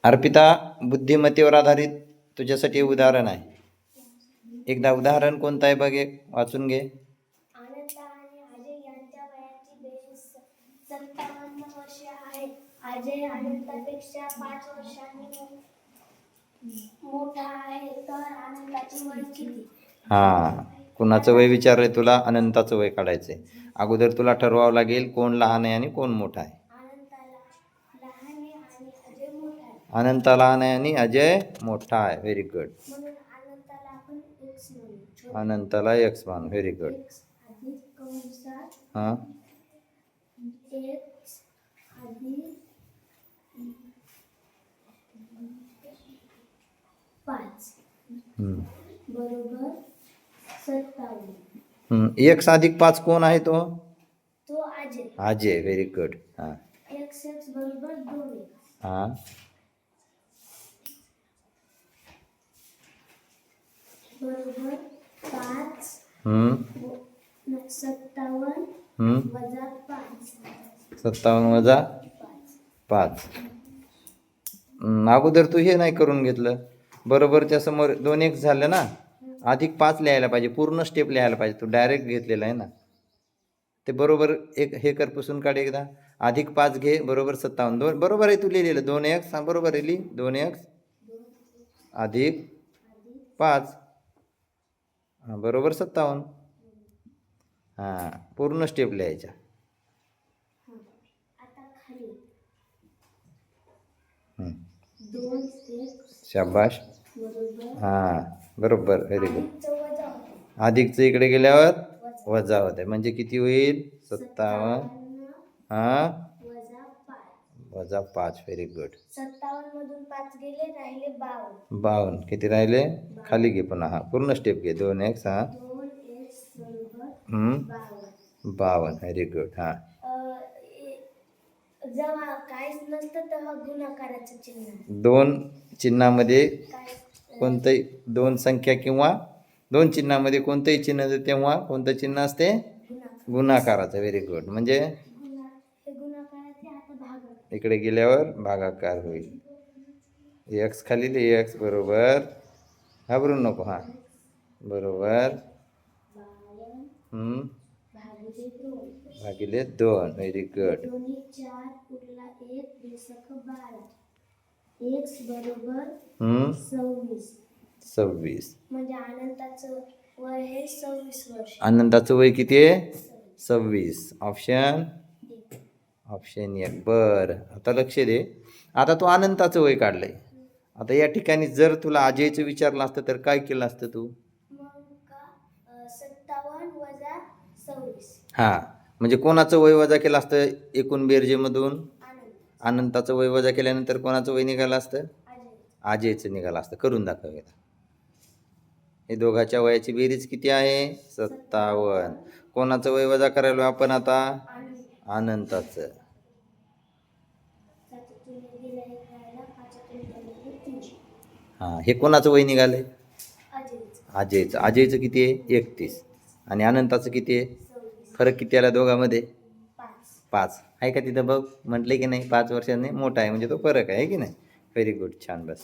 अर्पिता, बुद्धिमत्तेवर आधारित तुझ्यासाठी उदाहरण आहे. एकदा उदाहरण कोणतं आहे बघ, एक वाचून घे. अनंता आणि अजय यांच्या वयाची बेरीज 57 वर्षे आहे. अजय अनंतापेक्षा 5 वर्षांनी मोठा आहे, तर अनंताची वय किती? कुणाचं वय विचारलंय तुला? अनंताचं वय काढायचंय. अगोदर तुला ठरवावं लागेल कोण लहान आहे आणि कोण मोठा आहे. अनंता लहान आहे आणि अजय मोठा आहे. Very good. अनंताला एक्स मान. Very good. हां, एक्स अधिक 5 कोण आहे? तो अजय. Very good. हां हां, बरोबर 5 57 वजा 5. अगोदर तू हे नाही करून घेतलं. बरोबरच्या समोर 2 एक्स झालं ना, अधिक 5 लिहायला पाहिजे. पूर्ण स्टेप लिहायला पाहिजे. तू डायरेक्ट घेतलेला आहे ना ते. बरोबर एक हे कर, पुसून काढ एकदा. अधिक 5 घे, बरोबर 57. 2 बरोबर आहे तू लिहिलेलं. 2 एक्स. हां, बरोबर आहे. लिही 2 एक्स अधिक 5. हां, बरोबर 57. हां, पूर्ण स्टेप लिहायच्या. शाबाश. हां, बरोबर. Very good. अधिकचं इकडे गेल्यावर वजा होते, म्हणजे किती होईल? 57. हां, वजा 5. Very good. 57 मधून 5 गेले, राहिले 52. किती राहिले? खाली घे पुन्हा. हां, पूर्ण स्टेप घे. 2 एक्स. हां, 52. Very good. हां, जेव्हा काहीच नसतं तेव्हा गुणाकाराचं चिन्ह. 2 चिन्हामध्ये कोणतंही 2 संख्या किंवा 2 चिन्हामध्ये कोणतंही चिन्ह असते तेव्हा कोणतं चिन्ह असते? गुणाकाराचं. Very good. म्हणजे इकडे गेल्यावर भागाकार होईल. एक्स खाली लिहि. एक्स बरोबर, घाबरू नको. हां, बरोबर भागिले 2. Very good. 26. म्हणजे अनंताचं वय हे 26 वर्ष. अनंताचं वय किती आहे? 26. ऑप्शन 1. बर, आता लक्ष दे. आता तू अनंताचं वय काढलंय. आता या ठिकाणी जर तुला अजयचं विचारलं असतं तर काय केलं असतं तू? 57 वजा 26. हां, म्हणजे कोणाचं वय वजा केलं असतं एकूण बेरजेमधून? अनंताचं वय वजा केल्यानंतर कोणाचं वय निघालं असतं? अजयचं निघालं असतं. करून दाखव. हे दोघांच्या वयाची बेरीज किती आहे? 57. कोणाचं वय वजा करायला आपण आता? अनंताचं. हां, हे कोणाचं वय निघालंय? अजयचं. अजयचं किती आहे? 31. आणि अनंताचं किती आहे? फरक किती आला दोघांमध्ये? 5 आहे का तिथं बघ. म्हटलं की नाही 5 वर्षांनी मोठा आहे म्हणजे तो फरक आहे की नाही. Very good. छान. बस.